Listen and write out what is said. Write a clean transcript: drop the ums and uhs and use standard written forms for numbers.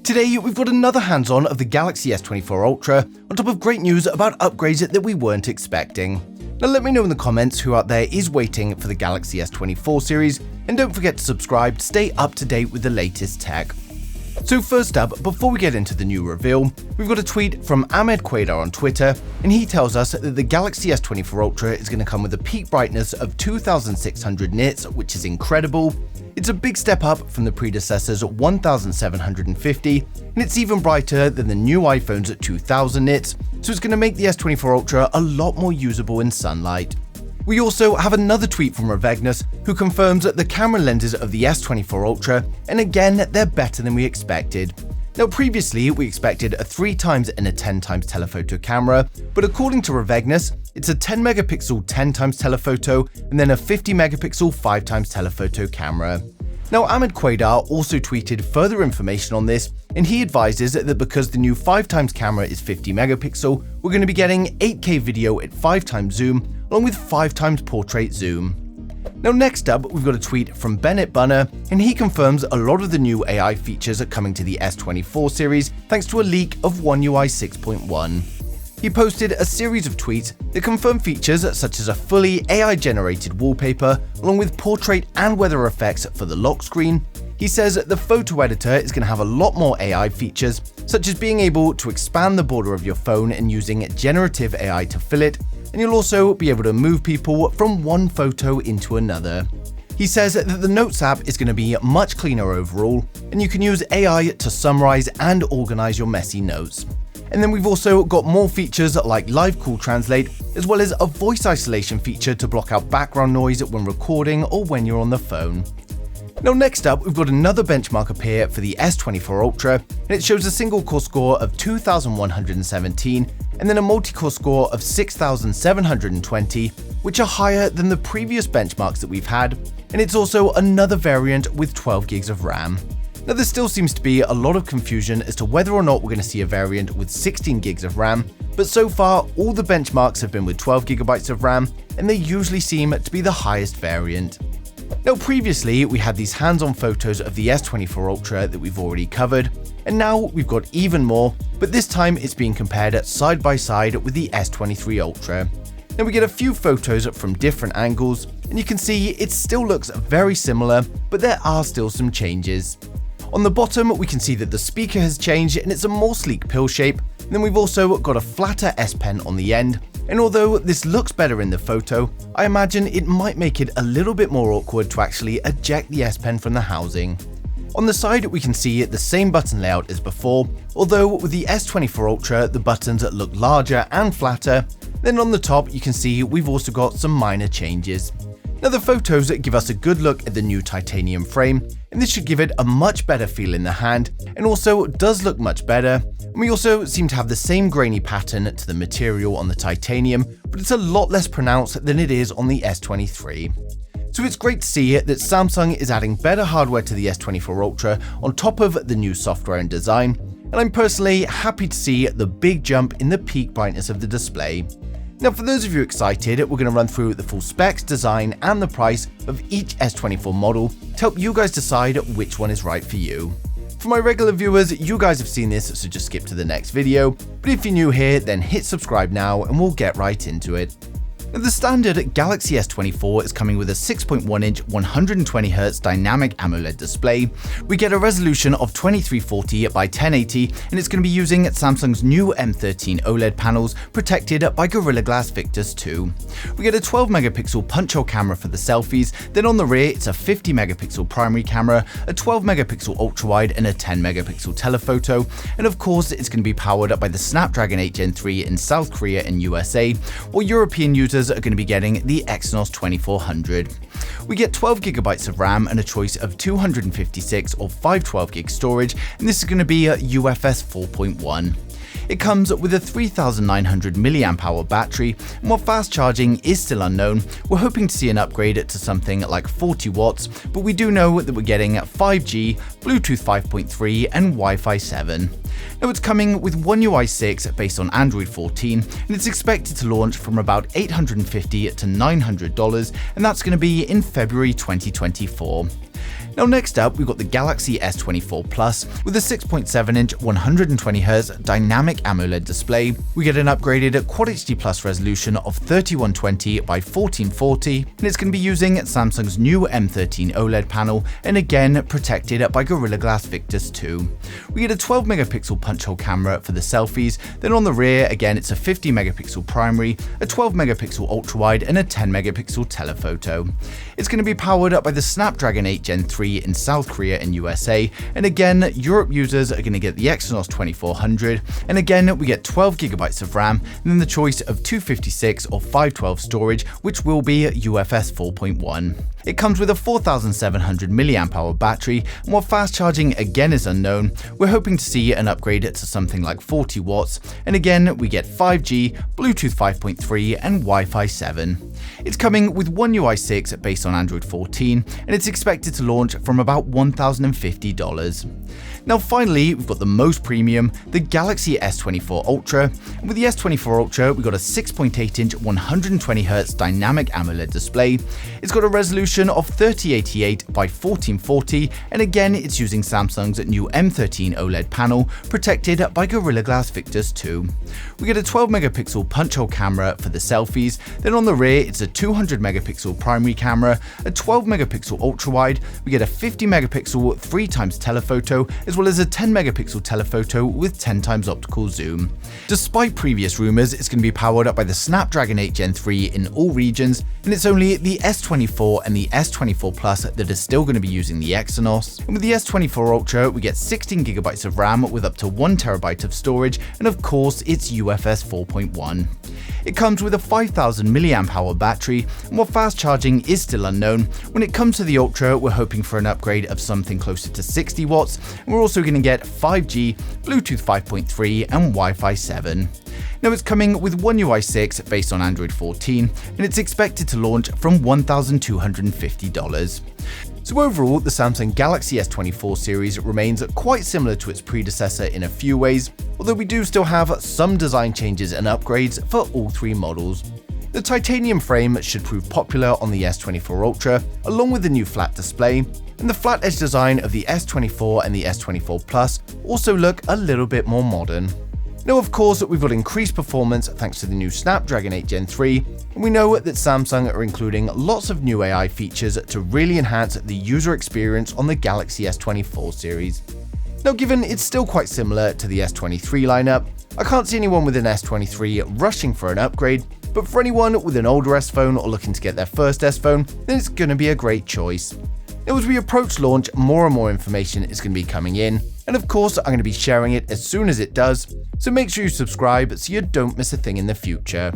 Today, we've got another hands-on of the Galaxy S24 Ultra, on top of great news about upgrades that we weren't expecting. Now let me know in the comments who out there is waiting for the Galaxy S24 series, and don't forget to subscribe to stay up to date with the latest tech. So first up, before we get into the new reveal, we've got a tweet from Ahmed Quaidar on Twitter, and he tells us that the Galaxy S24 Ultra is going to come with a peak brightness of 2600 nits, which is incredible. It's a big step up from the predecessor's 1750, and it's even brighter than the new iPhone's at 2000 nits, so it's going to make the S24 Ultra a lot more usable in sunlight. We also have another tweet from Revegnus, who confirms that the camera lenses of the S24 Ultra, and again, they're better than we expected. Now previously, we expected a 3x and a 10x telephoto camera, but according to Revegnus, it's a 10 megapixel 10x telephoto, and then a 50 megapixel 5x telephoto camera. Now Ahmed Quaidar also tweeted further information on this, and he advises that because the new 5x camera is 50 megapixel, we're going to be getting 8K video at 5x zoom, along with 5x portrait zoom. Now next up, we've got a tweet from Bennett Bunner, and he confirms a lot of the new AI features are coming to the S24 series thanks to a leak of One UI 6.1. He posted a series of tweets that confirm features such as a fully AI-generated wallpaper, along with portrait and weather effects for the lock screen. He says the photo editor is going to have a lot more AI features, such as being able to expand the border of your phone and using generative AI to fill it, and you'll also be able to move people from one photo into another. He says that the Notes app is going to be much cleaner overall, and you can use AI to summarize and organize your messy notes. And then we've also got more features like Live Call Translate, as well as a voice isolation feature to block out background noise when recording or when you're on the phone. Now next up, we've got another benchmark appear for the S24 Ultra, and it shows a single core score of 2117, and then a multi-core score of 6720, which are higher than the previous benchmarks that we've had, and it's also another variant with 12 gigs of RAM. Now there still seems to be a lot of confusion as to whether or not we're going to see a variant with 16 gigs of RAM, but so far all the benchmarks have been with 12 gigabytes of RAM, and they usually seem to be the highest variant. Now previously we had these hands-on photos of the S24 Ultra that we've already covered, and now we've got even more, but this time it's being compared side by side with the S23 Ultra. Now we get a few photos from different angles, and you can see it still looks very similar, but there are still some changes. On the bottom, we can see that the speaker has changed and it's a more sleek pill shape, and then we've also got a flatter S Pen on the end, and although this looks better in the photo, I imagine it might make it a little bit more awkward to actually eject the S Pen from the housing. On the side, we can see the same button layout as before, although with the S24 Ultra, the buttons look larger and flatter. Then on the top, you can see we've also got some minor changes. Now the photos give us a good look at the new titanium frame, and this should give it a much better feel in the hand, and also does look much better. And we also seem to have the same grainy pattern to the material on the titanium, but it's a lot less pronounced than it is on the S23. So it's great to see that Samsung is adding better hardware to the S24 Ultra on top of the new software and design, and I'm personally happy to see the big jump in the peak brightness of the display. Now for those of you excited, we're going to run through the full specs, design and the price of each S24 model to help you guys decide which one is right for you. For my regular viewers, you guys have seen this, so just skip to the next video, but if you're new here, then hit subscribe now and we'll get right into it. Now, the standard Galaxy S24 is coming with a 6.1-inch 120Hz dynamic AMOLED display. We get a resolution of 2340 by 1080, and it's going to be using Samsung's new M13 OLED panels protected by Gorilla Glass Victus 2. We get a 12 megapixel punch-hole camera for the selfies, then on the rear it's a 50 megapixel primary camera, a 12 megapixel ultra-wide and a 10 megapixel telephoto, and of course it's going to be powered by the Snapdragon 8 Gen 3 in South Korea and USA, while European users are going to be getting the Exynos 2400. We get 12 gigabytes of RAM and a choice of 256 or 512 gig storage, and this is going to be a UFS 4.1. It comes with a 3900 mAh battery, and while fast charging is still unknown, we're hoping to see an upgrade to something like 40 watts, but we do know that we're getting 5G, Bluetooth 5.3 and Wi-Fi 7. Now it's coming with One UI 6 based on Android 14, and it's expected to launch from about $850 to $900, and that's going to be in February 2024. Now next up, we've got the Galaxy S24 Plus with a 6.7-inch 120Hz dynamic AMOLED display. We get an upgraded Quad HD Plus resolution of 3120 by 1440, and it's going to be using Samsung's new M13 OLED panel, and again protected by Gorilla Glass Victus 2. We get a 12 megapixel punch hole camera for the selfies, then on the rear again it's a 50 megapixel primary, a 12 megapixel ultra wide and a 10 megapixel telephoto. It's going to be powered up by the Snapdragon 8 Gen 3 in South Korea and USA, and again Europe users are going to get the Exynos 2400, and again we get 12 gigabytes of RAM and then the choice of 256 or 512 storage, which will be UFS 4.1. It comes with a 4700 mAh battery, and while fast charging again is unknown, we're hoping to see an upgrade to something like 40 watts, and again we get 5G, Bluetooth 5.3 and Wi-Fi 7. It's coming with One UI 6 based on Android 14, and it's expected to launch from about $1,050. Now finally, we've got the most premium, the Galaxy S24 Ultra, and with the S24 Ultra we've got a 6.8-inch 120Hz dynamic AMOLED display. It's got a resolution of 3088 by 1440, and again it's using Samsung's new M13 OLED panel, protected by Gorilla Glass Victus 2. We get a 12 megapixel punch hole camera for the selfies, then on the rear it's a 200 megapixel primary camera, a 12 megapixel ultra wide, we get a 50 megapixel 3x telephoto, as well as a 10 megapixel telephoto with 10x optical zoom. Despite previous rumors, it's going to be powered up by the Snapdragon 8 Gen 3 in all regions, and it's only the S24 and the S24 Plus that are still going to be using the Exynos. And with the S24 Ultra, we get 16 gigabytes of RAM with up to 1 terabyte of storage, and of course, it's UFS 4.1. It comes with a 5000 mAh battery, and while fast charging is still unknown, when it comes to the Ultra, we're hoping for an upgrade of something closer to 60 watts, and we're also going to get 5G, Bluetooth 5.3 and Wi-Fi 7. Now it's coming with One UI 6 based on Android 14, and it's expected to launch from $1,250. So overall, the Samsung Galaxy S24 series remains quite similar to its predecessor in a few ways, although we do still have some design changes and upgrades for all three models. The titanium frame should prove popular on the S24 Ultra, along with the new flat display, and the flat edge design of the S24 and the S24 Plus also look a little bit more modern. Now of course, we've got increased performance thanks to the new Snapdragon 8 Gen 3, and we know that Samsung are including lots of new AI features to really enhance the user experience on the Galaxy S24 series. Now given it's still quite similar to the S23 lineup, I can't see anyone with an S23 rushing for an upgrade, but for anyone with an older S phone or looking to get their first S phone, then it's going to be a great choice. Now as we approach launch, more and more information is going to be coming in, and of course I'm going to be sharing it as soon as it does, so make sure you subscribe so you don't miss a thing in the future.